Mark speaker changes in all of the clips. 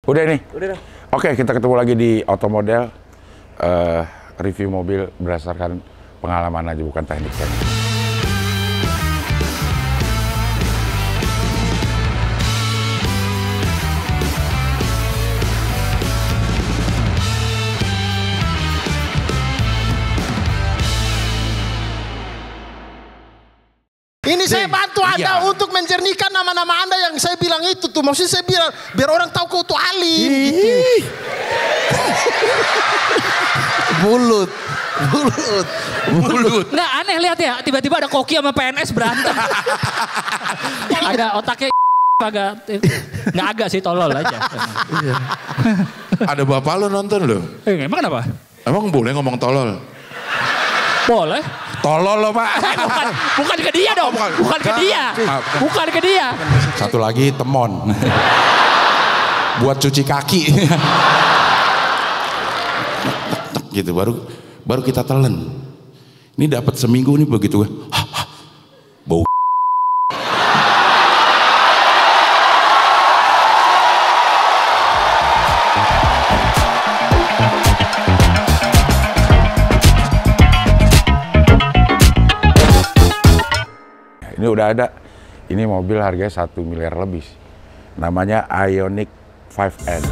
Speaker 1: Udah nih?
Speaker 2: Udah.
Speaker 1: Oke, kita ketemu lagi di Otomodel. Review mobil berdasarkan pengalaman aja, bukan teknik.
Speaker 3: Ini saya bantu Anda untuk menjernihkan nama-nama Anda yang saya bilang itu tuh. Maksudnya saya bilang, biar orang tahu kau tuh alim. Gitu. Bulut.
Speaker 4: Nggak aneh lihat ya, tiba-tiba ada Koki sama PNS berantem. Agak otaknya agak, nggak agak sih, tolol aja.
Speaker 5: Ada bapak lo nonton lo?
Speaker 4: Emang kenapa?
Speaker 5: Emang boleh ngomong tolol?
Speaker 4: Boleh.
Speaker 5: Tolol lo pak.
Speaker 4: Bukan ke dia dong, bukan ke dia. Bukan ke dia.
Speaker 5: Satu lagi temon. Buat cuci kaki. Gitu baru kita telan. Ini dapat seminggu nih begitu. Bau.
Speaker 1: Ini udah ada. Ini mobil harganya 1 miliar lebih. Namanya Ioniq 5N.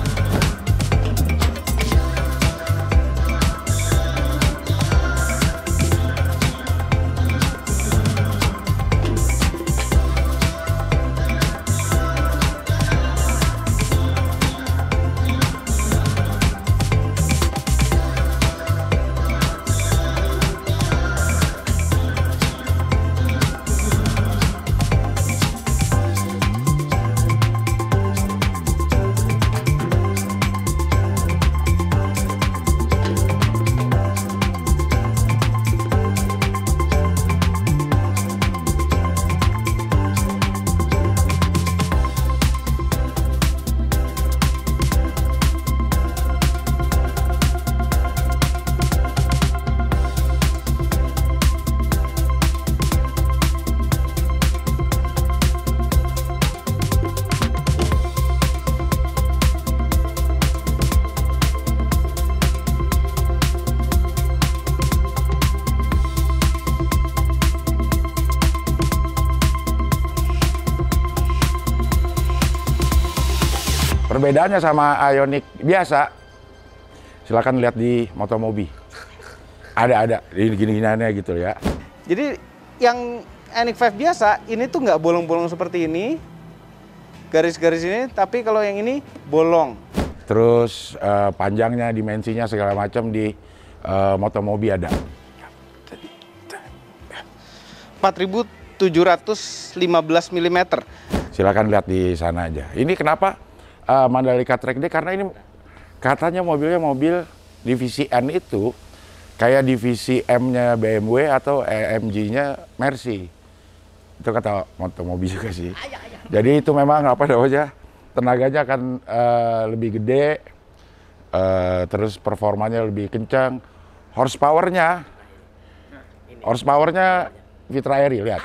Speaker 1: Perbedaannya sama Ioniq biasa, silakan lihat di Motomobi. Ada gini-giniannya gitu ya.
Speaker 2: Jadi yang Ioniq 5 biasa, ini tuh nggak bolong-bolong seperti ini. Garis-garis ini, tapi kalau yang ini bolong.
Speaker 1: Terus panjangnya, dimensinya segala macam di Motomobi ada.
Speaker 2: 4.715 mm.
Speaker 1: Silakan lihat di sana aja. Ini kenapa Mandalika Track Day? Karena ini katanya mobilnya mobil divisi N itu kayak divisi M-nya BMW atau AMG-nya Mercy. Itu kata Motomobi juga sih. Jadi itu memang apa namanya, tenaganya akan lebih gede, terus performanya lebih kencang, horsepower-nya Vitra Airi, lihat.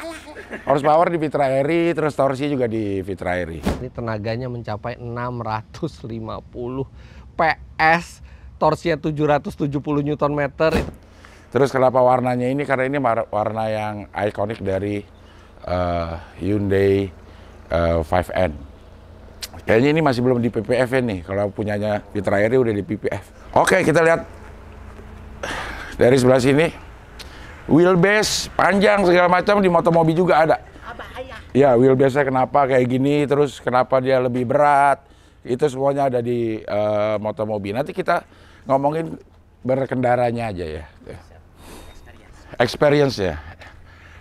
Speaker 1: Horsepower di Vitra Airi, terus torsi juga di Vitra Airi.
Speaker 6: Ini tenaganya mencapai 650 PS, torsinya 770 Nm.
Speaker 1: Terus kenapa warnanya ini? Karena ini warna yang ikonik dari Hyundai 5N. Kayaknya ini masih belum di PPF nih. Kalau punyanya Vitra Airi udah di PPF. Oke, kita lihat dari sebelah sini. Wheelbase panjang segala macam di Motomobi juga ada. Ya, wheelbase-nya kenapa kayak gini, terus kenapa dia lebih berat. Itu semuanya ada di Motomobi. Nanti kita ngomongin berkendaranya aja ya. Experience ya.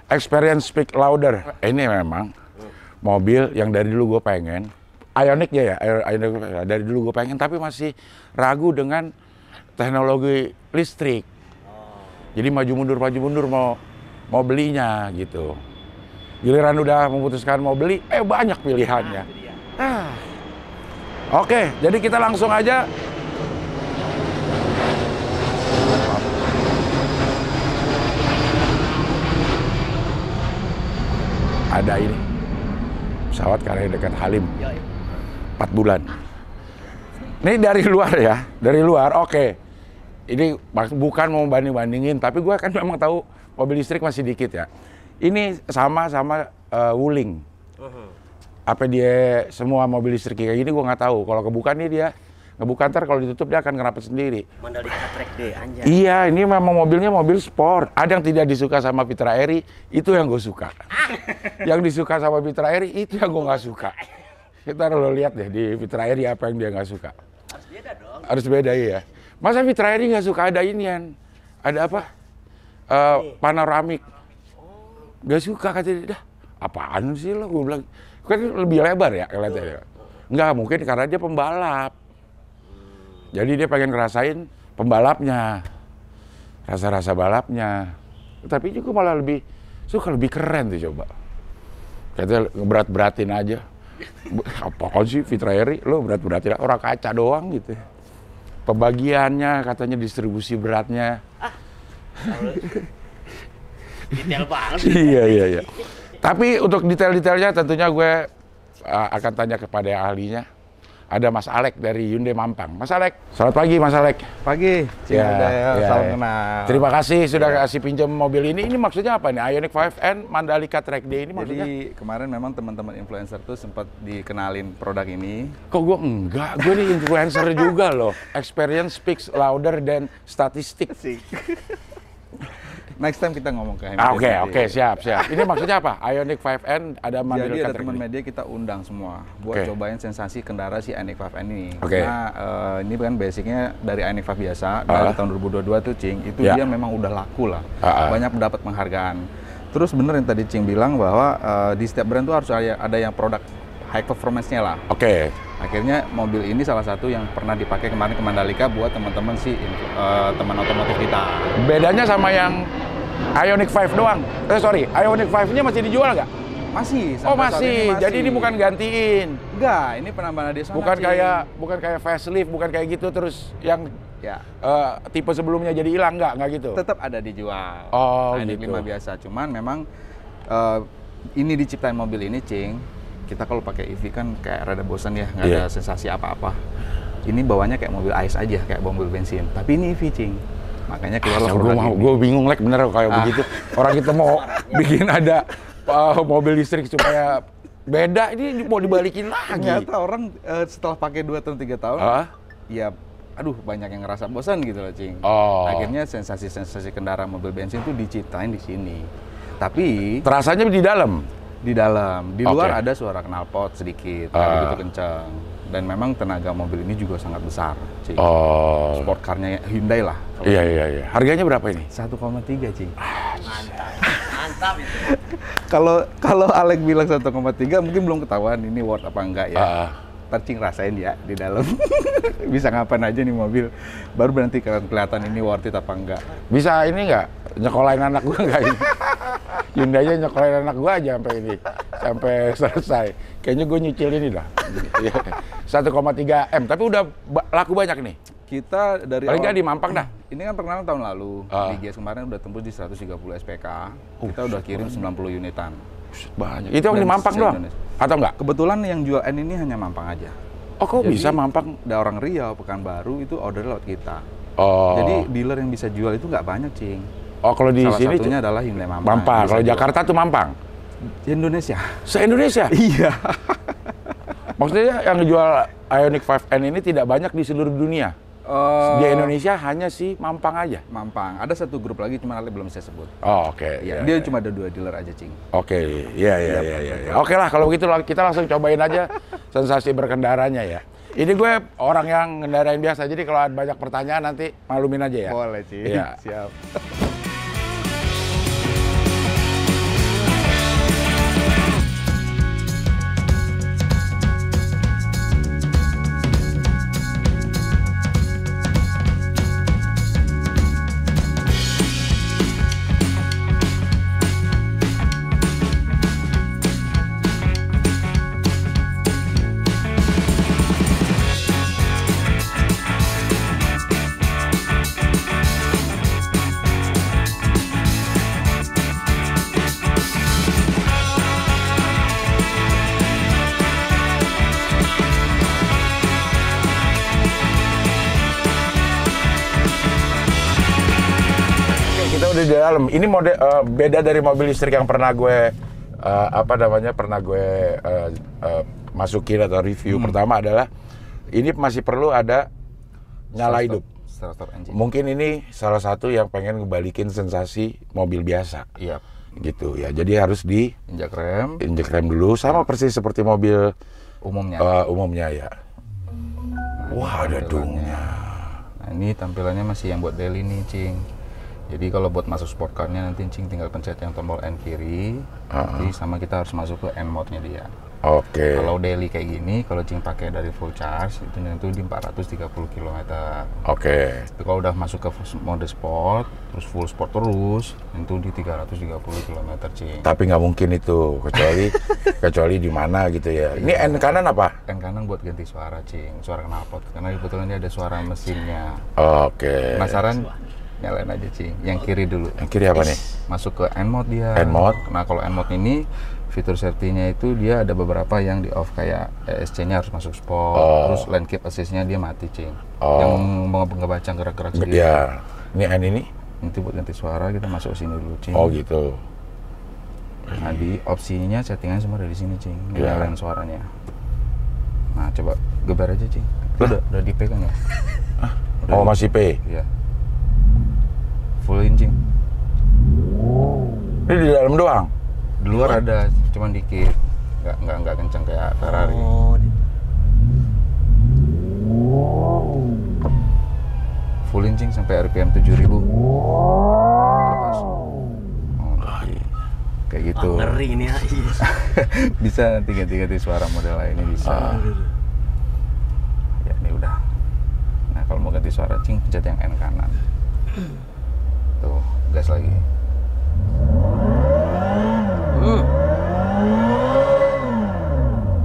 Speaker 1: Experience speak louder. Ini memang mobil yang dari dulu gue pengen. Ioniq ya, dari dulu gue pengen, tapi masih ragu dengan teknologi listrik. Jadi maju mundur mau belinya gitu. Giliran udah memutuskan mau beli, banyak pilihannya. Oke, jadi kita langsung aja. Ada ini pesawat karya dekat Halim, 4 bulan. Ini dari luar ya, dari luar. Oke. Ini bukan mau banding-bandingin, tapi gue kan memang tahu mobil listrik masih dikit ya. Ini sama Wuling. Apa dia semua mobil listrik kayak gini gue nggak tahu. Kalau kebuka nih dia ngebuka, ntar kalau ditutup dia akan ngerapet sendiri.
Speaker 7: Mandalika Track Day anjay.
Speaker 1: Iya, ini memang mobilnya mobil sport. Ada yang tidak disuka sama Fitra Eri, itu yang gue suka. Yang disuka sama Fitra Eri, itu yang gue nggak suka. Kita lo lihat deh di Fitra Eri apa yang dia nggak suka.
Speaker 7: Harus beda dong.
Speaker 1: Harus beda ya. Masa Fitra Eri nggak suka ada inian? Ada apa? Panoramik. Gak suka katanya. Dah, apaan sih lo? Gue bilang, kan lebih lebar ya kelihatannya. Enggak, mungkin karena dia pembalap. Jadi dia pengen ngerasain pembalapnya, rasa-rasa balapnya. Tapi juga malah lebih keren tuh coba. Katanya ngeberat-beratin aja. Apaan sih Fitra Eri? Lo berat-beratin orang kaca doang gitu. Pembagiannya katanya distribusi beratnya.
Speaker 7: Detail banget.
Speaker 1: Iya. Tapi untuk detail-detailnya tentunya gue akan tanya kepada ahlinya. Ada Mas Alek dari Hyundai Mampang. Mas Alek, selamat pagi Mas Alek.
Speaker 2: Pagi, salam kenal.
Speaker 1: Terima kasih sudah kasih pinjam mobil ini. Ini maksudnya apa nih? Ioniq 5N Mandalika Track Day ini maksudnya?
Speaker 2: Jadi kemarin memang teman-teman influencer tuh sempat dikenalin produk ini.
Speaker 1: Kok gue enggak? Gue nih influencer juga loh. Experience speaks louder than statistik.
Speaker 2: Next time kita ngomong ke
Speaker 1: Oke, siap. Ini maksudnya apa? Ioniq 5N ada Mandalika
Speaker 2: Jadi ada
Speaker 1: Track
Speaker 2: teman
Speaker 1: Day.
Speaker 2: media kita undang semua buat cobain sensasi kendara si Ioniq 5N ini.
Speaker 1: Oke.
Speaker 2: Karena ini kan basicnya dari Ioniq 5 biasa dari tahun 2022 tuh Cing, itu dia memang udah laku lah. Banyak mendapat penghargaan. Terus bener yang tadi Cing bilang bahwa di setiap brand tuh harus ada yang produk high performance-nya lah.
Speaker 1: Oke.
Speaker 2: Akhirnya mobil ini salah satu yang pernah dipakai kemarin ke Mandalika buat teman-teman teman otomotif kita.
Speaker 1: Bedanya sama yang Ioniq 5 doang. Ioniq 5-nya masih dijual nggak?
Speaker 2: Masih.
Speaker 1: Oh masih. Jadi ini bukan gantiin.
Speaker 2: Enggak, ini penambahan additional.
Speaker 1: Bukan kayak facelift, bukan kayak gitu terus yang
Speaker 2: ya
Speaker 1: tipe sebelumnya jadi hilang nggak gitu.
Speaker 2: Tetap ada dijual.
Speaker 1: Oh
Speaker 2: Ioniq
Speaker 1: gitu.
Speaker 2: 5 biasa. Cuman memang ini diciptain mobil ini, Cing. Kita kalau pakai EV kan kayak rada bosan ya, nggak ada sensasi apa-apa. Ini bawanya kayak mobil ice aja, kayak mobil bensin. Tapi ini EV, Cing. Makanya keluar
Speaker 1: gue bingung bener kayak begitu. Orang kita mau bikin ada mobil listrik supaya beda, ini mau dibalikin lagi.
Speaker 2: Ternyata orang setelah pakai 2 tahun 3 tahun, ya aduh banyak yang ngerasa bosan gitu loh, Cing. Akhirnya sensasi-sensasi kendaraan mobil bensin tuh diciptain di sini. Tapi
Speaker 1: terasanya di dalam.
Speaker 2: Di luar ada suara knalpot sedikit, tapi begitu kencang. Dan memang tenaga mobil ini juga sangat besar, Cing. Sport car-nya Hyundai lah.
Speaker 1: Iya. Harganya berapa ini?
Speaker 2: 1,3, Cing.
Speaker 7: Mantap itu.
Speaker 2: Kalau Alek bilang 1,3 mungkin belum ketahuan ini worth apa enggak ya. Ntar Cing rasain ya di dalam. Bisa ngapain aja nih mobil. Baru nanti kelihatan ini worth it apa enggak.
Speaker 1: Bisa ini enggak? Nyekolahin anak gua enggak ini? Hyundai-nya nyekolahin anak gua aja sampai ini. Sampai selesai. Kayaknya gue nyicil ini dah. 1,3 M, tapi udah laku banyak nih.
Speaker 2: Kita dari
Speaker 1: paling nggak di Mampang dah.
Speaker 2: Ini kan perkenalan tahun lalu. Di GS kemarin udah tembus di 130 SPK. Kita udah kirim 90 unitan.
Speaker 1: Banyak. Itu yang di Mampang doang? Atau enggak?
Speaker 2: Kebetulan yang jual N ini hanya Mampang aja.
Speaker 1: Oh, kok bisa Mampang?
Speaker 2: Ada orang Riau, Pekanbaru itu order lewat kita.
Speaker 1: Oh.
Speaker 2: Jadi dealer yang bisa jual itu nggak banyak, Cing.
Speaker 1: Oh, kalau di
Speaker 2: salah
Speaker 1: sini
Speaker 2: satunya adalah Hyundai Mampang.
Speaker 1: Kalau Jakarta tuh Mampang.
Speaker 2: Di Indonesia.
Speaker 1: Se-Indonesia?
Speaker 2: Iya.
Speaker 1: Maksudnya yang jual Ioniq 5N ini tidak banyak di seluruh dunia? Di Indonesia hanya si Mampang aja?
Speaker 2: Mampang. Ada satu grup lagi, cuma belum saya sebut.
Speaker 1: Oh, oke.
Speaker 2: Ya, dia cuma ada 2 dealer aja, Cing.
Speaker 1: Oke, iya. Oke lah, kalau begitu kita langsung cobain aja sensasi berkendaranya ya. Ini gue orang yang ngendarain biasa, jadi kalau ada banyak pertanyaan nanti maklumin aja ya.
Speaker 2: Boleh, Cing.
Speaker 1: Iya.
Speaker 2: Siap.
Speaker 1: udah di dalam. Ini model beda dari mobil listrik yang pernah gue masukin atau review. Pertama adalah ini masih perlu ada nyala hidup. Mungkin ini salah satu yang pengen ngebalikin sensasi mobil biasa.
Speaker 2: Iya.
Speaker 1: Gitu ya. Jadi harus di
Speaker 2: injak rem
Speaker 1: dulu, sama persis seperti mobil
Speaker 2: umumnya.
Speaker 1: Ya. Wah, ada dungnya.
Speaker 2: Nah, ini tampilannya masih yang buat daily nih, Cing. Jadi kalau buat masuk sport car-nya nanti Cing tinggal pencet yang tombol N kiri. Nanti sama kita harus masuk ke N mode-nya dia.
Speaker 1: Oke.
Speaker 2: Kalau daily kayak gini, kalau Cing pakai dari full charge itu nanti di 430 km.
Speaker 1: Oke.
Speaker 2: Tapi kalau udah masuk ke mode sport, terus full sport terus, itu di 330 km, Cing.
Speaker 1: Tapi nggak mungkin itu, kecuali di mana gitu ya. Ini N kanan apa?
Speaker 2: N kanan buat ganti suara, Cing. Suara knalpot. Karena kebetulan dia ada suara mesinnya.
Speaker 1: Oke.
Speaker 2: Penasaran? Nyalain aja, Cing. Yang kiri dulu.
Speaker 1: Yang kiri apa nih?
Speaker 2: Masuk ke N mode dia.
Speaker 1: N mode.
Speaker 2: Nah, kalau N mode ini fitur safety-nya itu dia ada beberapa yang di off, kayak ESC-nya harus masuk sport, terus lane keep assist-nya dia mati, Cing. Yang ngebaca gerak-gerak sendiri.
Speaker 1: Ya. Ini N ini?
Speaker 2: Nanti buat ganti suara kita masuk sini dulu, Cing.
Speaker 1: Oh gitu.
Speaker 2: Nah, di opsinya settingannya semua dari sini, Cing. Nyalain suaranya. Nah, coba gebar aja, Cing. Udah dipegang ya?
Speaker 1: Oh, masih P?
Speaker 2: Iya. Full Cing.
Speaker 1: Ini di dalam doang?
Speaker 2: Di luar ada, cuman dikit. Nggak kencang kayak Ferrari. Full Cing sampai RPM 7000. Lepas. Kayak gitu.
Speaker 7: Ngeri ini ya.
Speaker 2: Bisa nanti ganti-ganti suara model lainnya bisa. Ya ini udah. Nah kalau mau ganti suara, Cing pencet yang N kanan. Tuh, gas lagi.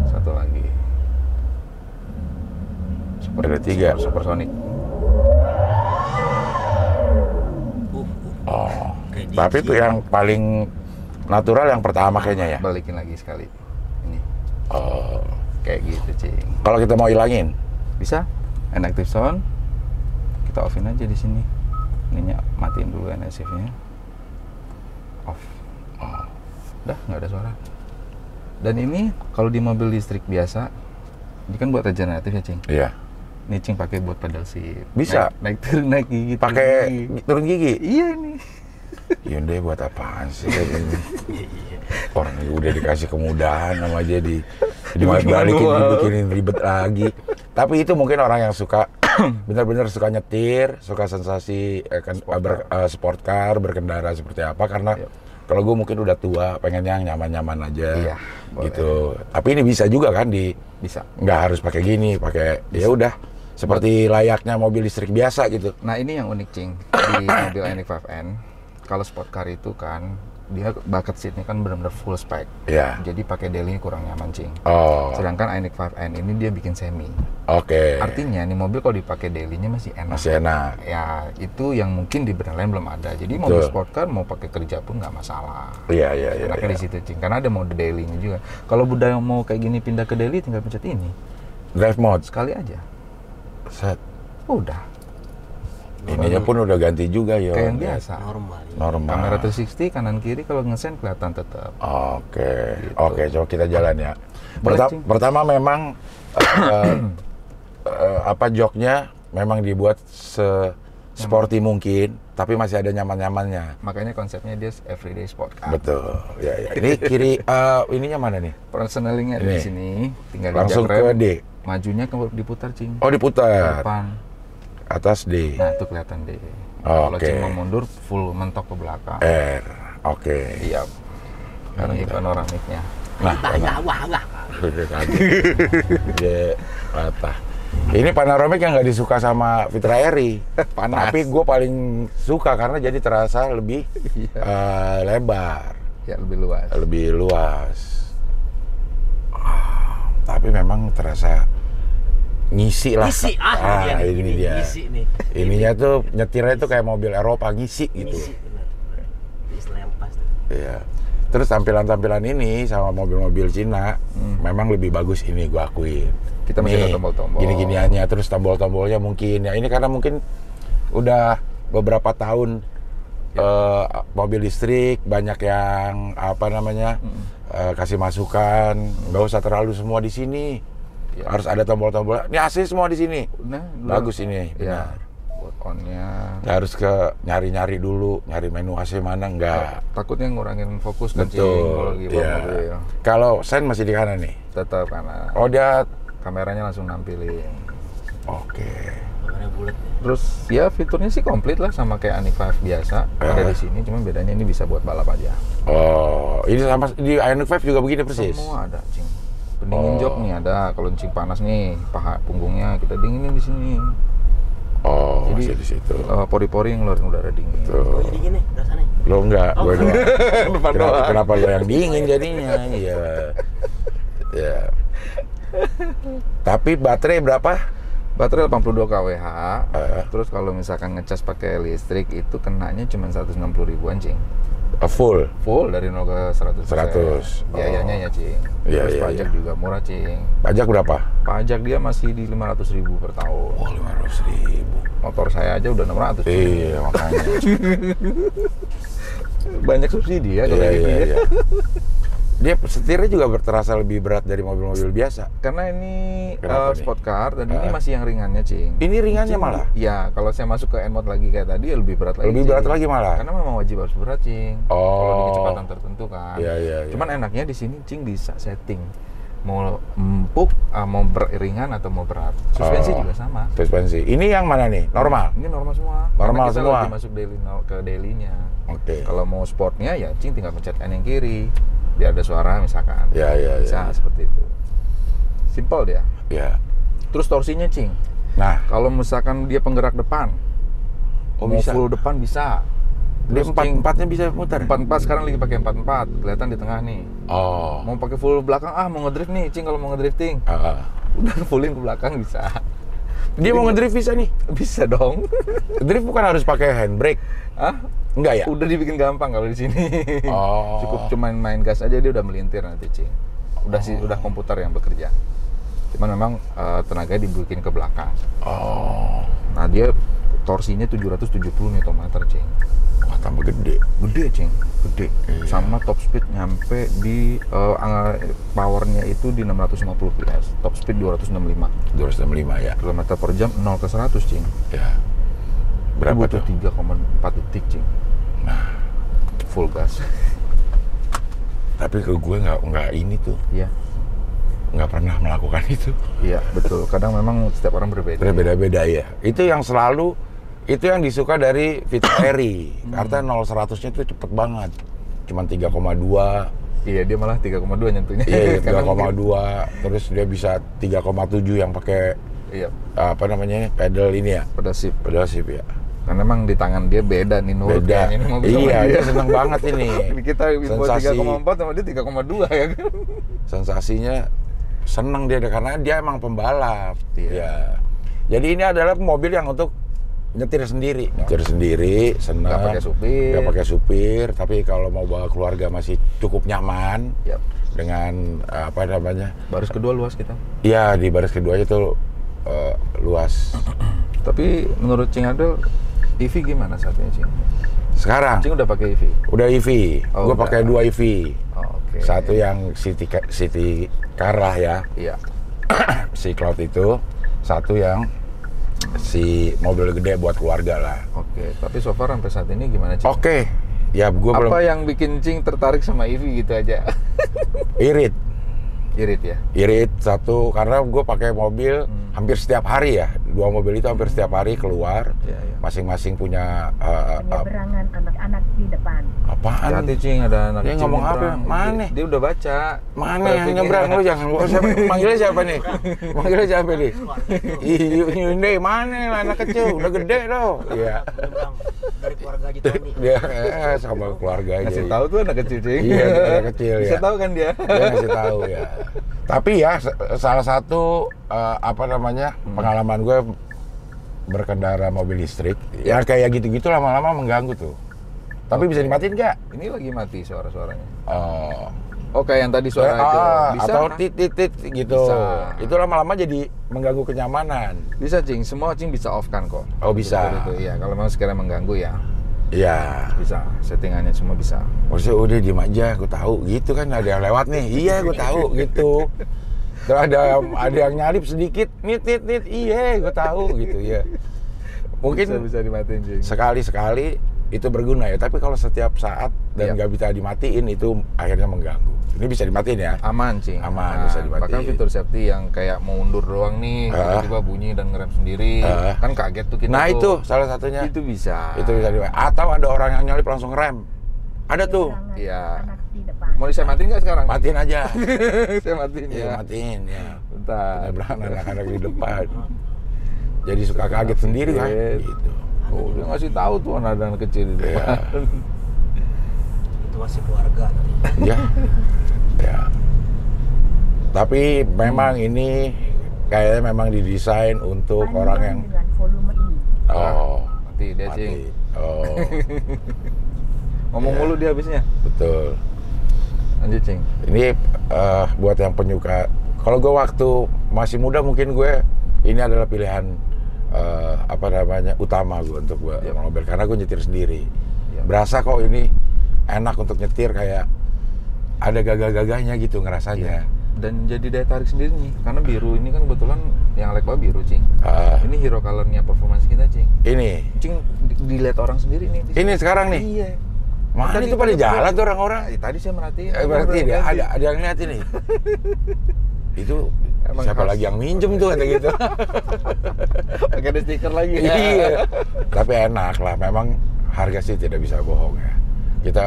Speaker 2: Satu lagi.
Speaker 1: Ada 3.
Speaker 2: Supersonic.
Speaker 1: Tapi itu yang paling natural yang pertama kayaknya ya.
Speaker 2: Balikin lagi sekali. Ini. Kayak gitu, Cing.
Speaker 1: Kalau kita mau hilangin,
Speaker 2: Bisa. Inactive sound. Kita offin aja di sini. Ininya matiin dulu NSF-nya. Off. Udah, nggak ada suara. Dan ini kalau di mobil listrik biasa, ini kan buat regeneratif ya, Cing.
Speaker 1: iya.
Speaker 2: Ini Cing pakai buat pedal shift.
Speaker 1: Bisa.
Speaker 2: Naik turun, naik gigi.
Speaker 1: Pakai turun gigi.
Speaker 2: Iya ini.
Speaker 1: Hyundai buat apaan sih? Orang udah dikasih kemudahan sama aja dibalikin ribet lagi. Tapi itu mungkin orang yang suka benar-benar suka nyetir, suka sensasi sport car, berkendara seperti apa. Karena kalau gue mungkin udah tua, pengen yang nyaman-nyaman aja, gitu. Tapi ini bisa juga kan
Speaker 2: bisa.
Speaker 1: Nggak harus pakai gini, pakai ya udah seperti layaknya mobil listrik biasa gitu.
Speaker 2: Nah ini yang unik, Cing, di mobil Ioniq 5N. Kalau sport car itu kan dia bucket seatnya kan benar-benar full spec.
Speaker 1: Iya.
Speaker 2: Jadi pakai daily kurang nyaman, Cing. Sedangkan Ioniq 5N ini dia bikin semi.
Speaker 1: Oke.
Speaker 2: Artinya nih mobil kalau dipakai daily-nya masih enak.
Speaker 1: Masih enak.
Speaker 2: Ya itu yang mungkin di brand lain belum ada. Jadi mobil sport car mau pakai kerja pun nggak masalah.
Speaker 1: Iya.
Speaker 2: Enaknya di situ, Cing. Karena ada mode daily-nya juga. Kalau budaya mau kayak gini pindah ke daily, tinggal pencet ini.
Speaker 1: Drive mode.
Speaker 2: Sekali aja.
Speaker 1: Set.
Speaker 2: Udah.
Speaker 1: Ininya pun udah ganti juga ya.
Speaker 2: Kayak yang biasa.
Speaker 1: Normal.
Speaker 2: Kamera 360 kanan kiri kalau ngesen kelihatan tetap.
Speaker 1: Oke.
Speaker 2: Gitu.
Speaker 1: Oke, coba kita jalan ya. Pertama memang joknya memang dibuat sporty mungkin, tapi masih ada nyaman-nyamannya.
Speaker 2: Makanya konsepnya dia everyday sport car.
Speaker 1: Betul. Ya. Ini kiri ininya mana nih?
Speaker 2: Personalingnya di sini, tinggal
Speaker 1: langsung
Speaker 2: injak
Speaker 1: ke
Speaker 2: rem.
Speaker 1: D.
Speaker 2: Majunya diputar, Cing.
Speaker 1: Oh, diputar.
Speaker 2: Depan.
Speaker 1: Atas D.
Speaker 2: Nah, itu kelihatan D. Kalau Cing mau mundur full mentok ke belakang.
Speaker 1: R. Oke.
Speaker 2: Iya. Ini panoramiknya.
Speaker 1: Nah, patah. Ini panoramik yang nggak disuka sama Fitra Eri. Tapi gue paling suka karena jadi terasa lebih lebar.
Speaker 2: Ya, lebih luas.
Speaker 1: Lebih luas. Tapi memang terasa ngisi lah. Ini dia.
Speaker 7: Ngisi nih.
Speaker 1: Ininya tuh nyetirnya tuh kayak mobil Eropa ngisi gitu.
Speaker 7: Ngisi, benar. Istilah yang pas.
Speaker 1: Iya. Terus tampilan-tampilan ini sama mobil-mobil Cina memang lebih bagus ini gua akuin.
Speaker 2: Kita masih ada tombol-tombol.
Speaker 1: Gini-giniannya, terus tombol-tombolnya mungkin ya ini karena mungkin udah beberapa tahun mobil listrik banyak yang apa namanya kasih masukan, nggak usah terlalu semua di sini. Ya. Harus ada tombol-tombol. Ini AC semua di sini. Nah, bagus ini. Benar.
Speaker 2: Buat on-nya.
Speaker 1: Harus ke nyari-nyari dulu, nyari menu AC mana enggak.
Speaker 2: Takutnya ngurangin fokus kan
Speaker 1: kalau lagi bawa mobil. Kalau sen masih di kanan nih.
Speaker 2: Tetap kanan.
Speaker 1: Oh, dia
Speaker 2: kameranya langsung nampilin.
Speaker 1: Oke.
Speaker 7: Kameranya bulat.
Speaker 2: Terus ya fiturnya sih komplit lah sama kayak Ioniq 5 biasa. Ada di sini, cuma bedanya ini bisa buat balap aja.
Speaker 1: Oh, ini sama di Ioniq 5 juga begini persis.
Speaker 2: Semua ada, Cing. Pendingin jok nih ada, kalau cing panas nih, paha punggungnya kita dinginin di sini.
Speaker 1: Oh,
Speaker 2: jadi
Speaker 1: masih di situ.
Speaker 2: Pori-pori yang ngeluarin udara dingin.
Speaker 1: Tuh.
Speaker 7: Jadi dingin nih, rasanya.
Speaker 1: Lo enggak, gue doang. Kenapa lo yang dingin jadinya? Iya. Ya. Tapi baterai berapa?
Speaker 2: Baterai 82 kWh. Terus kalau misalkan ngecas pakai listrik itu kenanya cuma 160 ribuan, Cing.
Speaker 1: Full
Speaker 2: dari 0 ke 100%. Biayanya ya, Cing. Terus pajak juga murah, Cing.
Speaker 1: Pajak berapa?
Speaker 2: Pajak dia masih di 500 ribu per tahun.
Speaker 1: Oh, 500 ribu.
Speaker 2: Motor saya aja udah 600.
Speaker 1: Iya, makanya.
Speaker 2: Banyak subsidi ya kalau gitu ya.
Speaker 1: Iya. Dia setirnya juga terasa lebih berat dari mobil-mobil biasa.
Speaker 2: Karena ini sport car dan ini masih yang ringannya, Cing.
Speaker 1: Ini ringannya malah?
Speaker 2: Iya, kalau saya masuk ke N-Mode lagi kayak tadi ya lebih berat lagi.
Speaker 1: Lebih berat lagi malah?
Speaker 2: Karena memang wajib harus berat, Cing. Kalau di kecepatan tertentu kan.
Speaker 1: Iya.
Speaker 2: Cuman enaknya di sini, Cing, bisa setting. Mau empuk, mau ringan atau mau berat. Suspensi juga sama.
Speaker 1: Suspensi. Ini yang mana nih? Normal?
Speaker 2: Ini normal semua.
Speaker 1: Normal
Speaker 2: kita
Speaker 1: semua?
Speaker 2: Lagi masuk ke daily-nya.
Speaker 1: Oke.
Speaker 2: Kalau mau sportnya ya, Cing, tinggal pencet N yang kiri. Biar ada suara misalkan. Bisa seperti itu. Simple dia.
Speaker 1: Iya.
Speaker 2: Terus torsinya, Cing.
Speaker 1: Nah,
Speaker 2: kalau misalkan dia penggerak depan, mau
Speaker 1: bisa
Speaker 2: full depan bisa.
Speaker 1: Dia 4-4-nya bisa muter.
Speaker 2: 4-4 sekarang lagi pakai 4-4, kelihatan di tengah nih.
Speaker 1: Oh.
Speaker 2: Mau pakai full belakang, mau ngedrift nih, Cing, kalau mau ngedrifting. Udah fullin ke belakang bisa.
Speaker 1: Dia mau ngedrift bisa nih?
Speaker 2: Bisa dong.
Speaker 1: Drift bukan harus pakai handbrake? Enggak ya?
Speaker 2: Udah dibikin gampang kalau di sini. Cukup cuma main gas aja dia udah melintir nanti, Cing. Udah komputer yang bekerja. Cuman memang tenaganya dibikin ke belakang. Nah, dia torsinya 770 Nm, Cing.
Speaker 1: Wah, tambah gede.
Speaker 2: Gede, Cing. Gede. Sama top speed nyampe di powernya itu di 650 PS. Top speed 265.
Speaker 1: 265 ya.
Speaker 2: Kilometer per jam 0 ke 100, Cing.
Speaker 1: Ya. Berapa tuh?
Speaker 2: 3,4 detik, Cing.
Speaker 1: Nah,
Speaker 2: full gas.
Speaker 1: Tapi ke gue nggak ini tuh.
Speaker 2: Iya.
Speaker 1: Nggak pernah melakukan itu.
Speaker 2: Iya, betul. Kadang memang setiap orang berbeda.
Speaker 1: Berbeda-beda ya. Itu yang selalu, itu yang disuka dari Viteri. Karena 0-100-nya tuh cepet banget. Cuman 3,2.
Speaker 2: Iya, dia malah 3,2 nyentuhnya.
Speaker 1: Iya, 3,2. Terus dia bisa 3,7 yang pakai apa namanya, pedal ini ya?
Speaker 2: Pedal shift
Speaker 1: ya.
Speaker 2: Karena memang di tangan dia beda nih, nurut
Speaker 1: beda.
Speaker 2: Ini
Speaker 1: Iya, dia seneng banget ini.
Speaker 2: Kita sensasi 3,4 sama dia 3,2 ya kan.
Speaker 1: Sensasinya seneng dia karena dia emang pembalap. Iya. Jadi ini adalah mobil yang untuk nyetir sendiri, seneng. Gak pakai supir, tapi kalau mau bawa keluarga masih cukup nyaman. Dengan apa namanya?
Speaker 2: Baris kedua luas kita.
Speaker 1: Iya, di baris keduanya tuh luas.
Speaker 2: Tapi menurut Cing Adel, EV gimana saat ini, Cing?
Speaker 1: Sekarang?
Speaker 2: Cing udah pakai EV?
Speaker 1: Udah EV. Gue pakai 2 EV.
Speaker 2: Okay.
Speaker 1: Satu yang City Car lah ya.
Speaker 2: Iya.
Speaker 1: Si Cloud itu. Satu yang si mobil gede buat keluarga lah.
Speaker 2: Oke. Tapi so far sampai saat ini gimana, Cing?
Speaker 1: Oke. Ya gue belum.
Speaker 2: Apa yang bikin Cing tertarik sama EV gitu aja?
Speaker 1: Irit
Speaker 2: ya?
Speaker 1: Irit satu, karena gue pakai mobil hampir setiap hari ya. 2 mobil itu hampir setiap hari keluar. Masing-masing punya
Speaker 8: penyeberangan anak-anak di depan.
Speaker 1: Apaan?
Speaker 2: Hati, Cing, ada anak
Speaker 1: dia
Speaker 2: Cing
Speaker 1: ngomong
Speaker 2: nyebrang.
Speaker 1: apa? Mana?
Speaker 2: Dia udah baca.
Speaker 1: Mana yang nyebrang? Lu jangan. Manggilnya siapa nih? Manggilnya siapa nih? Ini mana lah, anak kecil, udah gede loh. Iya.
Speaker 7: Dari keluarga Haji Tony.
Speaker 1: Dia sama keluarga aja.
Speaker 2: Ngasih tahu tuh anak kecil, Cing.
Speaker 1: Iya, anak kecil ya.
Speaker 2: Bisa tahu kan dia?
Speaker 1: Dia ngasih tahu ya. Tapi ya salah satu pengalaman gue berkendara mobil listrik ya kayak gitu-gitu lama-lama mengganggu tuh. Tapi bisa dimatiin nggak?
Speaker 2: Ini lagi mati suara-suaranya.
Speaker 1: Oh,
Speaker 2: kayak yang tadi suara itu. Bisa
Speaker 1: atau titit gitu. Bisa. Itu lama-lama jadi mengganggu kenyamanan.
Speaker 2: Bisa, Cing. Semua, Cing, bisa off kan kok.
Speaker 1: Oh, bisa.
Speaker 2: Itu ya. Kalau memang sekiranya mengganggu ya.
Speaker 1: Iya.
Speaker 2: Bisa, settingannya semua bisa.
Speaker 1: Maksudnya udah diem aja, gue tahu gitu kan, ada yang lewat nih, iya gue tahu gitu. Terus ada yang nyalip sedikit, nit, iya gue tahu gitu ya. Mungkin
Speaker 2: bisa dimatiin sih.
Speaker 1: Sekali-sekali itu berguna ya, tapi kalau setiap saat dan nggak bisa dimatiin itu akhirnya mengganggu. Ini bisa dimatiin ya?
Speaker 2: Aman sih.
Speaker 1: Aman, bisa dimatiin.
Speaker 2: Bahkan fitur safety yang kayak mau undur doang nih, tiba-tiba bunyi dan ngerem sendiri, kan kaget tuh kita.
Speaker 1: Nah
Speaker 2: tuh.
Speaker 1: itu salah satunya.
Speaker 2: Itu bisa.
Speaker 1: Itu bisa dimatiin. Atau ada orang yang nyalip langsung rem. Ada tuh.
Speaker 2: Iya. Mau saya matiin nggak sekarang?
Speaker 1: Matiin aja.
Speaker 2: Saya matiin ya.
Speaker 1: Matiin ya.
Speaker 2: Bentar.
Speaker 1: Beneran anak-anak di depan. Jadi suka kaget sendiri kan. Gitu.
Speaker 2: Oh, dia ngasih tahu tuh anak-anak kecil di depan.
Speaker 7: Itu masih keluarga tadi.
Speaker 1: Ya. Ya. Tapi memang ini kayaknya memang didesain untuk orang yang
Speaker 2: mati dia Cing.
Speaker 1: Oh.
Speaker 2: Ngomong mulu dia habisnya.
Speaker 1: Betul.
Speaker 2: Lanjut Cing.
Speaker 1: Ini buat yang penyuka. Kalau gue waktu masih muda mungkin gue ini adalah pilihan utama gue untuk gue mobil karena gue nyetir sendiri. Berasa kok ini enak untuk nyetir, kayak ada gagah-gagahnya gitu ngerasanya.
Speaker 2: Dan jadi daya tarik sendiri nih, karena biru ini kan kebetulan yang Alek bawa biru Cing. Ini hero colornya performance kita Cing.
Speaker 1: Ini
Speaker 2: Cing dilihat orang sendiri nih.
Speaker 1: Ini sekarang nih.
Speaker 2: Iya.
Speaker 1: Mana itu pada jalan tuh orang-orang?
Speaker 2: Tadi saya merhatiin.
Speaker 1: Berarti ada yang lihat ini. Itu emang siapa lagi yang minjem tuh kata gitu.
Speaker 2: Pakai ada stiker lagi.
Speaker 1: Iya. Tapi enak lah, memang harga sih tidak bisa bohong ya. Kita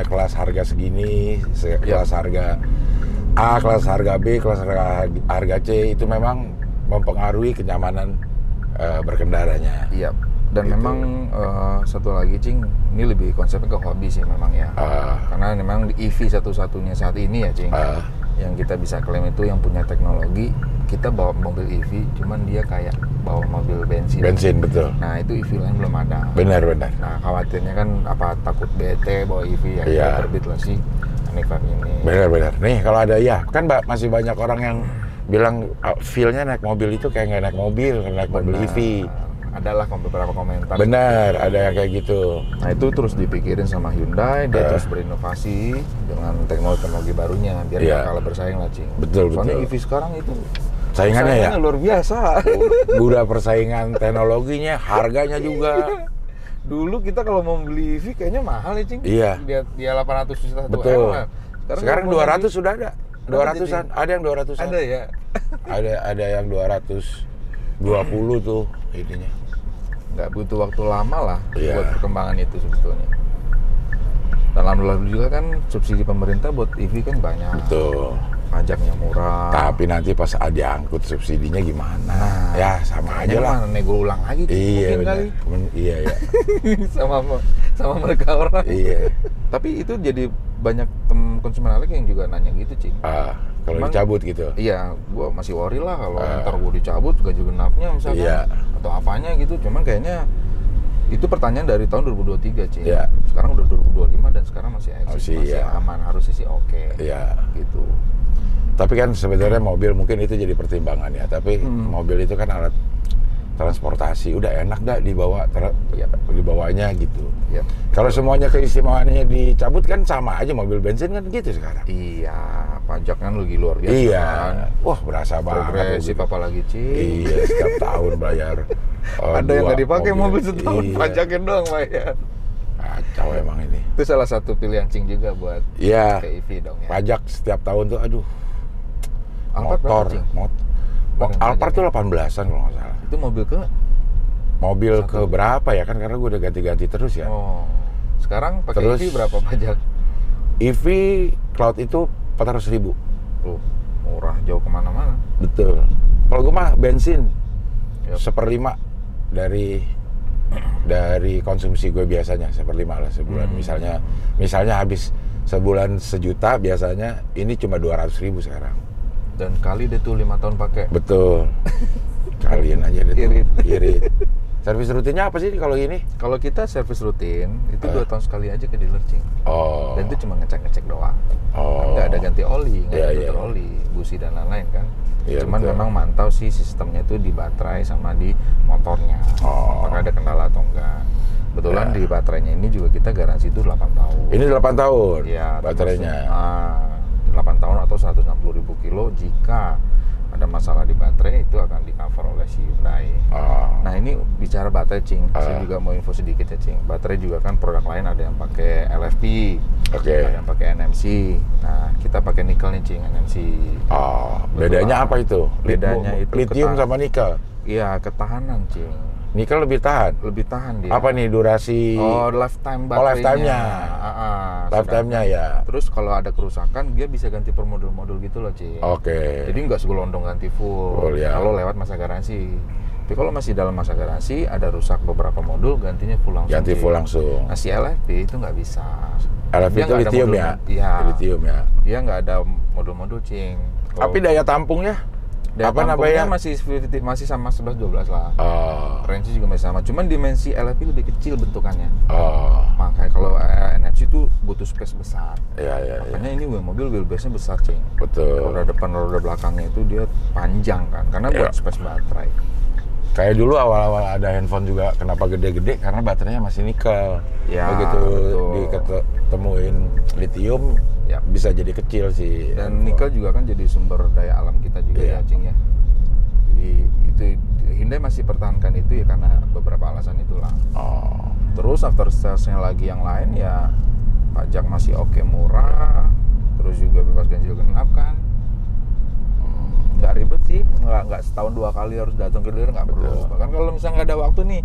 Speaker 1: kelas harga segini, kelas harga A, kelas harga B, kelas harga C itu memang mempengaruhi kenyamanan berkendaranya.
Speaker 2: Iya. Dan gitu. Memang satu lagi Cing, ini lebih konsepnya ke hobi sih memang ya. Karena memang EV satu-satunya saat ini ya Cing. Yang kita bisa klaim itu yang punya teknologi, kita bawa mobil EV, cuman dia kayak bawa mobil bensin.
Speaker 1: Bensin, betul.
Speaker 2: Nah itu EV lain belum ada.
Speaker 1: Benar.
Speaker 2: Nah khawatirnya kan takut bete bawa EV ya, terbit lah sih Anifab ini.
Speaker 1: Benar. Nih kalau ada kan masih banyak orang yang bilang feel-nya naik mobil itu kayak nggak naik mobil EV.
Speaker 2: Adalah beberapa komentar.
Speaker 1: Benar, ada yang kayak gitu.
Speaker 2: Nah itu terus dipikirin sama Hyundai, dia terus berinovasi dengan teknologi barunya biar nggak kalah bersaing lah Cing.
Speaker 1: Betul.
Speaker 2: Soalnya EV sekarang itu
Speaker 1: saingannya ya
Speaker 2: luar biasa.
Speaker 1: Udah persaingan teknologinya, harganya juga.
Speaker 2: Dulu kita kalau mau beli EV kayaknya mahal ya Cing.
Speaker 1: Iya.
Speaker 2: Dia 800 juta satu.
Speaker 1: Betul. Sekarang 200 sudah ada. 200-an, ada yang 200-an.
Speaker 2: Ada ya.
Speaker 1: ada yang 220 tuh ininya.
Speaker 2: Nggak butuh waktu lama lah buat perkembangan itu sebetulnya. Dan alhamdulillah juga kan subsidi pemerintah buat EV kan banyak.
Speaker 1: Betul.
Speaker 2: Pajaknya murah.
Speaker 1: Tapi nanti pas diangkut subsidinya gimana? Ya sama aja lah.
Speaker 2: Nego ulang lagi.
Speaker 1: Iya
Speaker 2: mungkin kali.
Speaker 1: Iya.
Speaker 2: sama mereka orang.
Speaker 1: Iya.
Speaker 2: Tapi itu jadi banyak konsumen Alek yang juga nanya gitu Cing.
Speaker 1: Kalau dicabut gitu?
Speaker 2: Iya, gua masih worry lah kalau ntar gua dicabut ganjil genapnya misalnya atau apanya gitu. Cuman kayaknya itu pertanyaan dari tahun 2023 Cing. Sekarang udah 2025 dan sekarang masih eksis, masih aman, harusnya sih oke.
Speaker 1: Iya.
Speaker 2: Gitu.
Speaker 1: Tapi kan sebenarnya mobil mungkin itu jadi pertimbangan ya. Tapi mobil itu kan alat transportasi, udah enak dah dibawanya gitu. Kalau semuanya keistimewaannya dicabut kan sama aja mobil bensin kan gitu sekarang.
Speaker 2: Iya, pajak kan lagi luar biasa.
Speaker 1: Iya.
Speaker 2: Kan.
Speaker 1: Wah berasa banget.
Speaker 2: Progresif apalagi Cing.
Speaker 1: Iya, setiap tahun bayar.
Speaker 2: Ada yang nggak dipakai mobil setahun, pajaknya doang bayar.
Speaker 1: Kacau emang ini.
Speaker 2: Itu salah satu pilihan Cing juga buat pakai EV dong ya.
Speaker 1: Pajak setiap tahun tuh, aduh.
Speaker 2: Motor,
Speaker 1: Alphard tuh 18-an kalau nggak salah.
Speaker 2: Itu mobil
Speaker 1: ke berapa ya kan, karena gue udah ganti-ganti terus ya.
Speaker 2: Sekarang pakai EV berapa pajak?
Speaker 1: EV Cloud itu 400.000.
Speaker 2: Murah, jauh kemana-mana.
Speaker 1: Betul. Kalau gue mah bensin 1/5 dari konsumsi gue biasanya, 1/5 lah sebulan. Misalnya habis sebulan 1 juta biasanya, ini cuma 200.000 sekarang.
Speaker 2: Dan kali deh tuh 5 tahun pakai.
Speaker 1: Betul. Kalian aja deh.
Speaker 2: Irit.
Speaker 1: Servis rutinnya apa sih kalau gini?
Speaker 2: Kalau kita servis rutin itu 2 tahun sekali aja ke dealer, Cing.
Speaker 1: Oh.
Speaker 2: Dan itu cuma ngecek-ngecek doang.
Speaker 1: Oh.
Speaker 2: Kan nggak ada ganti oli, nggak ada
Speaker 1: Iya,
Speaker 2: filter oli, busi dan lain-lain kan.
Speaker 1: Iya,
Speaker 2: Cuman
Speaker 1: betul.
Speaker 2: memang mantau sih sistemnya itu di baterai sama di motornya.
Speaker 1: Oh.
Speaker 2: Apakah ada kendala atau enggak. Kebetulan
Speaker 1: Ya.
Speaker 2: di baterainya ini juga kita garansi itu 8 tahun.
Speaker 1: Ini 8 tahun
Speaker 2: Iya,
Speaker 1: baterainya.
Speaker 2: 8 tahun atau 160.000 kilo. Jika ada masalah di baterai itu akan di cover oleh si Hyundai. Nah ini bicara baterai, Cing, saya juga mau info sedikit ya, Cing. Baterai juga kan produk lain ada yang pakai LFP, ada yang pakai NMC. Nah kita pakai nikel nih, Cing, NMC.
Speaker 1: Bedanya apa itu?
Speaker 2: Bedanya itu
Speaker 1: lithium sama nikel.
Speaker 2: Iya, ketahanan, Cing.
Speaker 1: Nikel lebih tahan.
Speaker 2: Lebih tahan dia.
Speaker 1: Apa nih durasi?
Speaker 2: Oh, lifetime baterainya.
Speaker 1: Oh, lifetime-nya. Lifetime-nya ya.
Speaker 2: Terus kalau ada kerusakan dia bisa ganti per modul-modul gitu loh, Cing.
Speaker 1: Oke.
Speaker 2: Jadi nggak segelondong ganti full.
Speaker 1: Ya.
Speaker 2: Kalau lewat masa garansi. Tapi kalau masih dalam masa garansi ada rusak beberapa modul, gantinya full langsung.
Speaker 1: Ganti full langsung.
Speaker 2: Nah, si LFP itu nggak bisa.
Speaker 1: LFP itu lithium ya?
Speaker 2: Iya.
Speaker 1: Lithium ya.
Speaker 2: Dia nggak ada modul-modul, Cing.
Speaker 1: Tapi daya tampungnya?
Speaker 2: Daya tampungnya masih sama 11-12 lah. Range juga masih sama. Cuman dimensi LFP lebih kecil bentukannya. Makanya kalau NFC itu butuh space besar. Makanya ini mobil wheelbase-nya besar, Cing.
Speaker 1: Betul.
Speaker 2: Roda depan, roda belakangnya itu dia panjang kan, karena buat space baterai.
Speaker 1: Kayak dulu awal-awal ada handphone juga kenapa gede-gede karena baterainya masih nikel.
Speaker 2: Ya,
Speaker 1: begitu diketemuin lithium bisa jadi kecil sih.
Speaker 2: Dan nikel juga kan jadi sumber daya alam kita juga ya, Cing ya. Jadi itu Hyundai masih pertahankan itu ya karena beberapa alasan itulah. Terus after sales-nya lagi yang lain ya pajak masih oke, murah, terus juga bebas ganjil genap kan. Nggak ribet sih, nggak setahun 2 kali harus datang ke dealer, nggak perlu. Bahkan kalau misalnya nggak ada waktu nih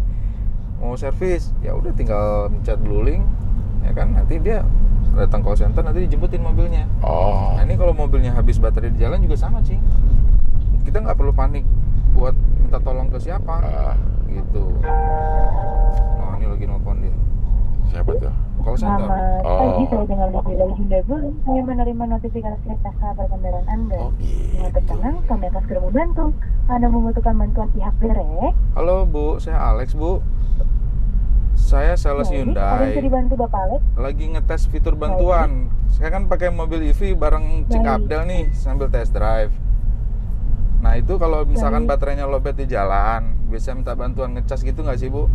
Speaker 2: mau servis, ya udah tinggal mencet blueling, ya kan, nanti dia datang call center, nanti dijemputin mobilnya. Nah ini kalau mobilnya habis baterai di jalan juga sama, Cing. Kita nggak perlu panik buat minta tolong ke siapa, gitu. Oh ini lagi nelfon dia.
Speaker 1: Siapa tuh?
Speaker 2: Call center.
Speaker 8: Selamat pagi, saya dengan dari Hyundai Blueling. Saya menerima notifikasi atas kabar kendaraan Anda. Dengan tenang, kami akan segera membantu. Anda membutuhkan bantuan pihak derek.
Speaker 2: Halo Bu, saya Alex, Bu. Saya sales Hyundai.
Speaker 8: Ada yang bisa dibantu Bapak Alex?
Speaker 2: Lagi ngetes fitur bantuan. Saya kan pakai mobil EV bareng Cing Abdel nih sambil test drive. Nah itu kalau misalkan baterainya lowbat di jalan, bisa minta bantuan ngecas gitu nggak sih, Bu?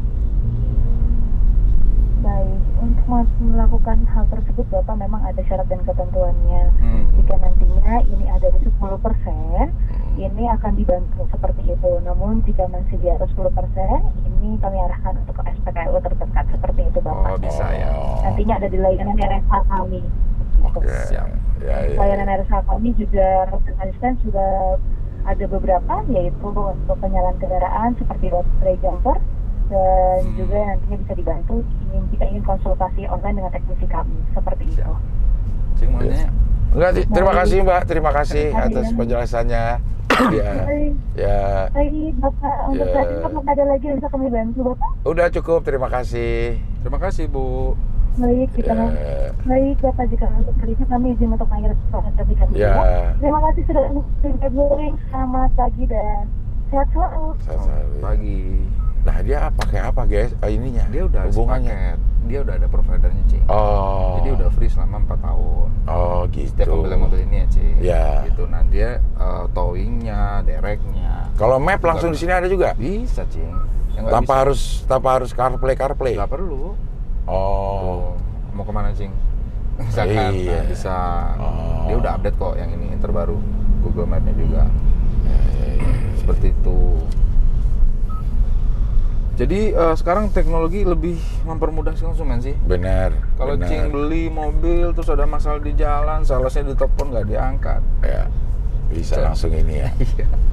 Speaker 8: Baik, untuk melakukan hal tersebut Bapak memang ada syarat dan ketentuannya. Jika nantinya ini ada di 10%, ini akan dibantu seperti itu. Namun jika masih di atas 10%, ini kami arahkan untuk SPKLU terdekat seperti itu Bapak.
Speaker 2: Oh bisa ya.
Speaker 8: Nantinya ada di layanan RSA kami.
Speaker 2: Siap.
Speaker 8: Layanan RSA kami juga asisten sudah ada beberapa, yaitu untuk penyalaan kendaraan seperti baterai jumper, dan juga nantinya bisa dibantu jika ingin konsultasi online dengan teknisi kami seperti itu.
Speaker 2: Cing mau nanya?
Speaker 1: Enggak, terima kasih Mbak, terima kasih atas penjelasannya.
Speaker 8: Baik Bapak, untuk saat ini apakah ada lagi yang bisa kami bantu Bapak?
Speaker 1: Udah cukup, terima kasih.
Speaker 2: Terima kasih Bu.
Speaker 8: Baik, baik Bapak, jika untuk kali ini kami izin untuk mengakhiri proses kami. Terima kasih sudah menonton. Selamat pagi dan sehat selalu.
Speaker 2: Selamat pagi.
Speaker 1: Nah dia pakai apa guys? Ininya?
Speaker 2: Dia udah
Speaker 1: hubungannya.
Speaker 2: Dia udah ada providernya, Cing. Jadi udah free selama 4 tahun.
Speaker 1: Gitu.
Speaker 2: Setiap mobil ini ya, Cing. Gitu. Nah dia towingnya, dereknya.
Speaker 1: Kalau map langsung di sini ada juga?
Speaker 2: Bisa, Cing.
Speaker 1: Tanpa harus CarPlay.
Speaker 2: Nggak perlu. Tuh, mau kemana, Cing? Misalkan bisa. Dia udah update kok yang ini yang terbaru. Google Map-nya juga. Seperti itu. Jadi sekarang teknologi lebih mempermudah konsumen sih.
Speaker 1: Benar.
Speaker 2: Kalau Cing beli mobil terus ada masalah di jalan, salesnya ditelepon nggak diangkat.
Speaker 1: Ya, bisa langsung ini ya.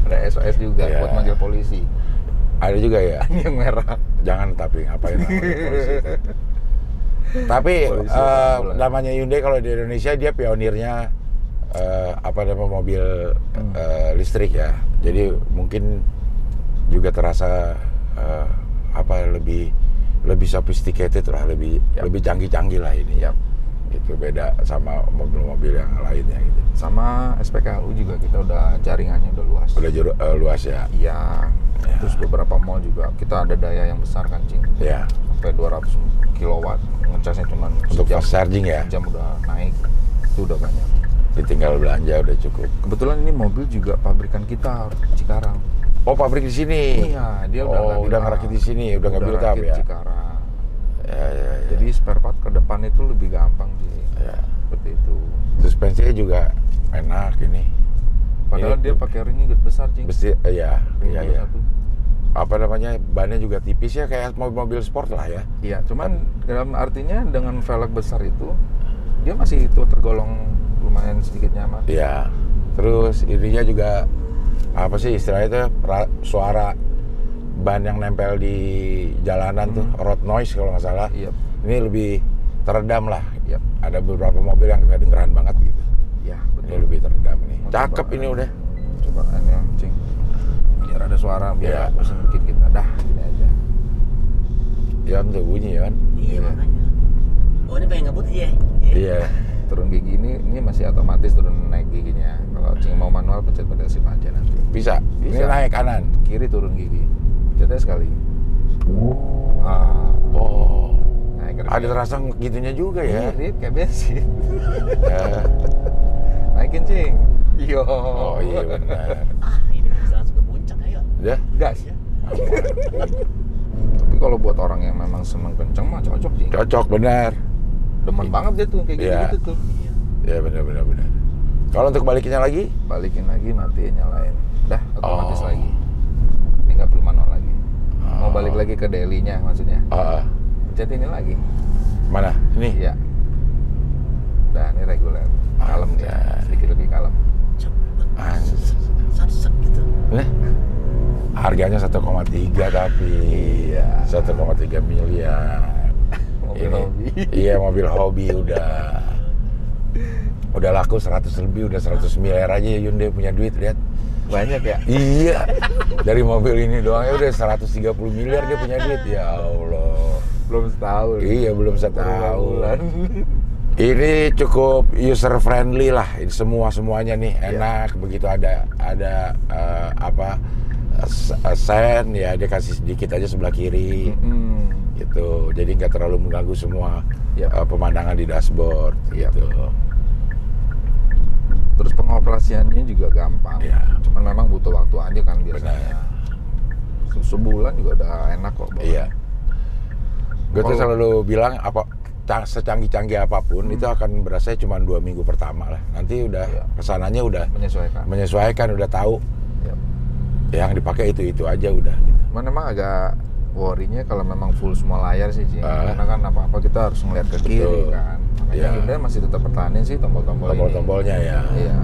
Speaker 2: Ada SOS juga buat manggil polisi.
Speaker 1: Ada juga ya.
Speaker 2: Yang merah.
Speaker 1: Jangan tapi ngapain polisi. Tapi namanya Hyundai kalau di Indonesia dia pionirnya mobil listrik ya. Jadi mungkin juga terasa lebih sophisticated lah, lebih canggih-canggih lah ini. Itu beda sama mobil-mobil yang lainnya gitu.
Speaker 2: Sama SPKLU juga kita udah jaringannya udah luas.
Speaker 1: Udah luas ya.
Speaker 2: Iya. Ya. Terus beberapa mall juga kita ada daya yang besar kan, Cing.
Speaker 1: Iya.
Speaker 2: Sampai 200 kilowatt. Ngecasnya cuma
Speaker 1: untuk fast charging ya.
Speaker 2: Jam udah naik. Itu udah banyak.
Speaker 1: Tinggal belanja udah cukup.
Speaker 2: Kebetulan ini mobil juga pabrikan kita Cikarang.
Speaker 1: Oh, pabrik di sini.
Speaker 2: Iya, dia
Speaker 1: udah ngerakit di sini, udah nge-build up ya.
Speaker 2: Cikarang.
Speaker 1: Ya.
Speaker 2: Jadi spare part ke depan itu lebih gampang sih.
Speaker 1: Ya.
Speaker 2: Seperti itu.
Speaker 1: Suspensinya juga enak ini.
Speaker 2: Padahal dia pakai ring besar, Cing.
Speaker 1: Iya.
Speaker 2: Satu.
Speaker 1: Apa namanya, bannya juga tipis ya, kayak mobil sport lah ya.
Speaker 2: Iya, cuman dalam artinya dengan velg besar itu dia masih itu tergolong lumayan sedikit nyaman.
Speaker 1: Iya. Terus ininya juga apa sih istilahnya itu, suara ban yang nempel di jalanan tuh, road noise kalau nggak salah.
Speaker 2: Iya.
Speaker 1: Ini lebih teredam lah.
Speaker 2: Iya.
Speaker 1: Ada beberapa mobil yang kedengeran banget gitu.
Speaker 2: Iya, betul.
Speaker 1: Ini lebih teredam nih.
Speaker 2: Mau
Speaker 1: Cakep
Speaker 2: coba,
Speaker 1: ini udah.
Speaker 2: Coba ini, Cing. Biar ada suara, biar bosan dikit kita. Dah, gini aja.
Speaker 1: Yon tuh bunyi, Yon.
Speaker 7: Iya, makanya. Oh, ini pengen ngebut aja.
Speaker 1: Iya.
Speaker 2: Turun gigi ini masih otomatis turun naik giginya. Kalau Cing mau manual pencet pedal shift aja nanti.
Speaker 1: Bisa. Ini naik kanan,
Speaker 2: kiri turun gigi. Pencetnya sekali.
Speaker 1: Oh.
Speaker 2: Naik
Speaker 1: ada terasa gitunya juga ya.
Speaker 2: Iya, kayak bensin.
Speaker 1: Ya.
Speaker 2: Naikin, Cing. Yo.
Speaker 1: Oh iya benar.
Speaker 7: Ini bisa langsung ke puncak, ayo.
Speaker 1: Udah?
Speaker 2: Gas. Tapi kalau buat orang yang memang seneng kenceng mah cocok, Cing.
Speaker 1: Cocok benar.
Speaker 2: Demen banget dia tuh kayak gitu tuh.
Speaker 1: Iya benar. Kalau untuk balikinnya lagi?
Speaker 2: Balikin lagi, matiin, nyalain. Dah, otomatis lagi. Ini nggak perlu manual lagi. Mau balik lagi ke daily-nya maksudnya. Pencet ini lagi.
Speaker 1: Mana? Ini?
Speaker 2: Iya. Nah, ini reguler. Kalem dia, sedikit lebih kalem.
Speaker 7: Sat gitu.
Speaker 1: Harganya 1,3 tapi.
Speaker 2: Iya.
Speaker 1: 1,3 miliar.
Speaker 2: Mobil hobi.
Speaker 1: Iya, mobil hobi udah laku 100 lebih, udah 100 miliar aja Hyundai punya duit, lihat.
Speaker 2: Banyak ya?
Speaker 1: Iya. Dari mobil ini doang ya udah 130 miliar dia punya duit. Ya Allah.
Speaker 2: Belum setahun.
Speaker 1: Iya, belum setahun. Ini cukup user friendly lah. Ini semuanya nih enak. Begitu ada sen ya dia kasih sedikit aja sebelah kiri. Gitu. Jadi nggak terlalu mengganggu semua pemandangan di dashboard gitu.
Speaker 2: Terus pengoperasiannya juga gampang. Cuman memang butuh waktu aja kan biasanya. Sebulan juga udah enak kok.
Speaker 1: Iya. Gue tuh selalu bilang secanggih-canggih apapun itu akan berasa cuma 2 minggu pertama lah. Nanti udah kesananya udah menyesuaikan, udah tahu. Yang dipakai itu aja udah. Gitu.
Speaker 2: Memang agak worry-nya kalau memang full semua layar sih, Cing. Karena kan apa-apa kita harus ngeliat ke kiri kan. Makanya Hyundai masih tetap pertahanin sih
Speaker 1: tombol-tombolnya ya.
Speaker 2: Iya.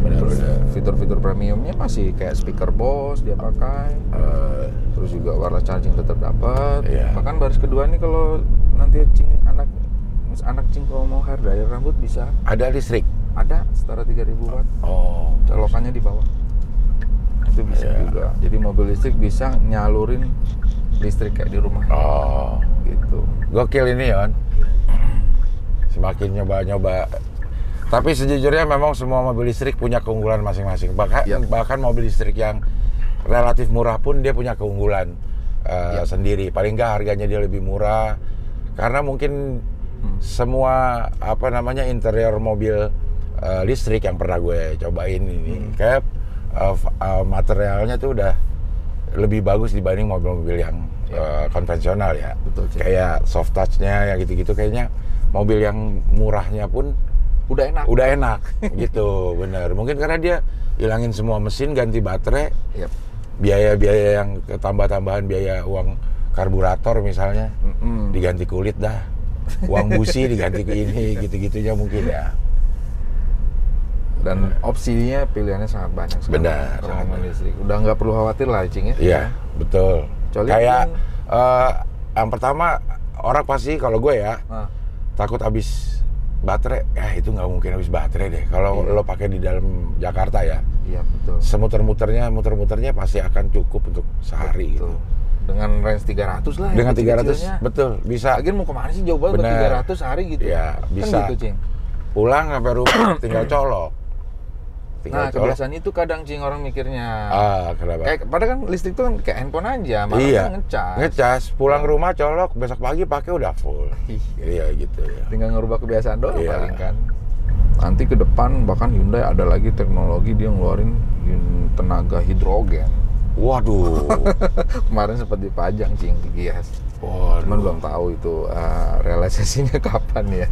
Speaker 2: Terus fitur-fitur premiumnya masih kayak speaker Bose dia pakai. Terus juga wireless charging tetap dapat. Bahkan baris kedua nih kalau nanti anak Cing kalau mau hair dryer rambut bisa.
Speaker 1: Ada listrik?
Speaker 2: Ada, setara 3000 watt.
Speaker 1: Oh.
Speaker 2: Colokannya di bawah. Itu bisa juga. Jadi mobil listrik bisa nyalurin listrik kayak di rumah.
Speaker 1: Oh.
Speaker 2: Gitu.
Speaker 1: Gokil ini, Yon. Semakin nyoba-nyoba. Tapi sejujurnya memang semua mobil listrik punya keunggulan masing-masing. Bahkan mobil listrik yang relatif murah pun dia punya keunggulan sendiri. Paling nggak harganya dia lebih murah. Karena mungkin semua interior mobil listrik yang pernah gue cobain ini kayak materialnya tuh udah lebih bagus dibanding mobil-mobil yang konvensional ya.
Speaker 2: Betul,
Speaker 1: kayak soft touch-nya yang gitu-gitu kayaknya mobil yang murahnya pun udah enak gitu. Bener, mungkin karena dia hilangin semua mesin, ganti baterai, biaya-biaya yang tambah-tambahan, biaya uang karburator misalnya diganti kulit dah, uang busi diganti ke ini, gitu-gitunya mungkin ya.
Speaker 2: Dan opsinya pilihannya sangat banyak sekarang.
Speaker 1: Benar.
Speaker 2: Listrik. Udah nggak perlu khawatir lah, Cing ya.
Speaker 1: Iya, betul. Kayak yang pertama orang pasti kalau gue ya takut habis baterai. Itu nggak mungkin habis baterai deh. Kalau lo pakai di dalam Jakarta ya.
Speaker 2: Iya betul.
Speaker 1: Muter-muternya pasti akan cukup untuk sehari. Gitu.
Speaker 2: dengan range 300 lah.
Speaker 1: Dengan 300,
Speaker 2: kecil-kecilnya.
Speaker 1: betul, bisa.
Speaker 2: Lagian mau kemana sih, jauh banget buat 300 sehari gitu.
Speaker 1: Ya, bisa.
Speaker 2: Kan gitu, Cing.
Speaker 1: Pulang sampai rumah tinggal colok.
Speaker 2: Nah, kebiasaan itu kadang, Cing, orang mikirnya.
Speaker 1: Kenapa?
Speaker 2: Kayak, padahal kan listrik tuh kan kayak handphone aja, malah
Speaker 1: Iya,
Speaker 2: ngecas.
Speaker 1: ngecas. Pulang rumah colok, besok pagi pakai udah full. Iya gitu ya.
Speaker 2: Tinggal ngerubah kebiasaan doang
Speaker 1: Iya.
Speaker 2: paling kan. Nanti ke depan bahkan Hyundai ada lagi teknologi dia ngeluarin tenaga hidrogen.
Speaker 1: Waduh.
Speaker 2: Kemarin sempat dipajang, Cing, di Gias.
Speaker 1: Waduh.
Speaker 2: Cuman belum tahu itu realisasinya kapan ya.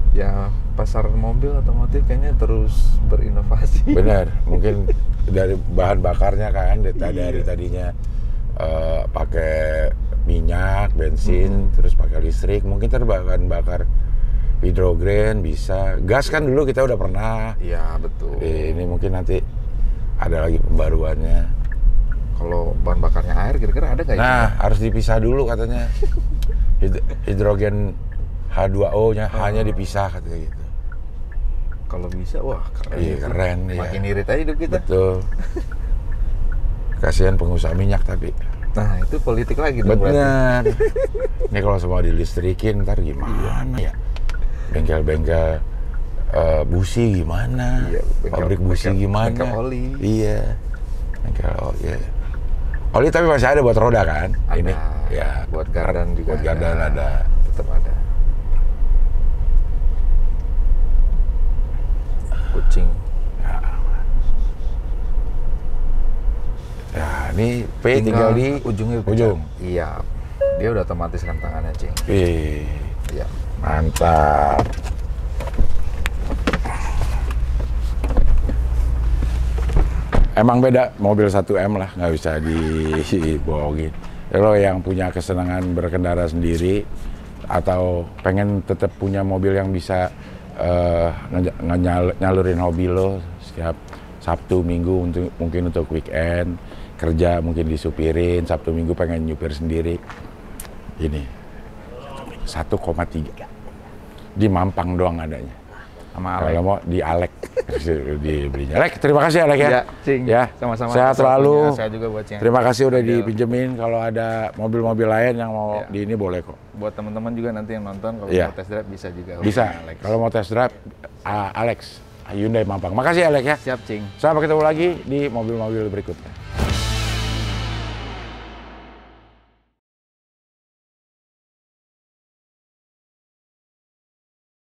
Speaker 2: Ya pasar mobil otomotif kayaknya terus berinovasi.
Speaker 1: Benar, mungkin dari bahan bakarnya kan dari tadinya pakai minyak, bensin, terus pakai listrik, mungkin bahan bakar hidrogen bisa. Gas kan dulu kita udah pernah.
Speaker 2: Iya, betul.
Speaker 1: Ini mungkin nanti ada lagi pembaruannya.
Speaker 2: Kalau bahan bakarnya air kira-kira ada nggak ya?
Speaker 1: Nah, harus dipisah dulu katanya. Hidrogen H2O-nya hanya dipisah katanya gitu.
Speaker 2: Kalau bisa, wah keren.
Speaker 1: Iya, keren.
Speaker 2: Makin irit aja hidup kita.
Speaker 1: Betul. Kasihan pengusaha minyak tapi.
Speaker 2: Nah, itu politik lagi dong.
Speaker 1: Bener. Ini kalau semua dilistrikin ntar gimana ya? Bengkel-bengkel busi gimana?
Speaker 2: Iya,
Speaker 1: Pabrik busi gimana?
Speaker 2: Bengkel oli.
Speaker 1: Iya. Bengkel oli. Iya. Oli tapi masih ada buat roda kan?
Speaker 2: Ada.
Speaker 1: Ini ya
Speaker 2: Buat gardan juga.
Speaker 1: Buat gardan ada.
Speaker 2: Tetap ada. Kucing.
Speaker 1: Ya, ini P tinggal di
Speaker 2: ujungnya.
Speaker 1: ujung.
Speaker 2: Iya. Dia udah otomatis kan tangannya, Cing. Iya.
Speaker 1: Mantap. Emang beda mobil 1M lah, nggak bisa dibohongin. Kalau yang punya kesenangan berkendara sendiri atau pengen tetap punya mobil yang bisa nyalurin hobi lo setiap Sabtu Minggu mungkin untuk weekend, kerja mungkin disupirin, Sabtu Minggu pengen nyupir sendiri. Ini 1,3 di Mampang doang adanya.
Speaker 2: Sama Alek.
Speaker 1: Kalau mau di Alek dibelinya. Alek, terima kasih Alek ya.
Speaker 2: Iya, Cing.
Speaker 1: Ya,
Speaker 2: Sama-sama.
Speaker 1: sehat selalu.
Speaker 2: Saya juga buat Cing.
Speaker 1: Terima kasih udah dipinjemin. Kalau ada mobil-mobil lain yang mau di ini boleh kok.
Speaker 2: Buat teman-teman juga nanti yang nonton kalau
Speaker 1: Iya.
Speaker 2: mau test drive bisa juga.
Speaker 1: Bisa.
Speaker 2: Alex.
Speaker 1: Kalau mau test drive, Alex Hyundai Mampang. Makasih Alek ya.
Speaker 2: Siap, Cing.
Speaker 1: Sampai ketemu lagi di mobil-mobil berikutnya.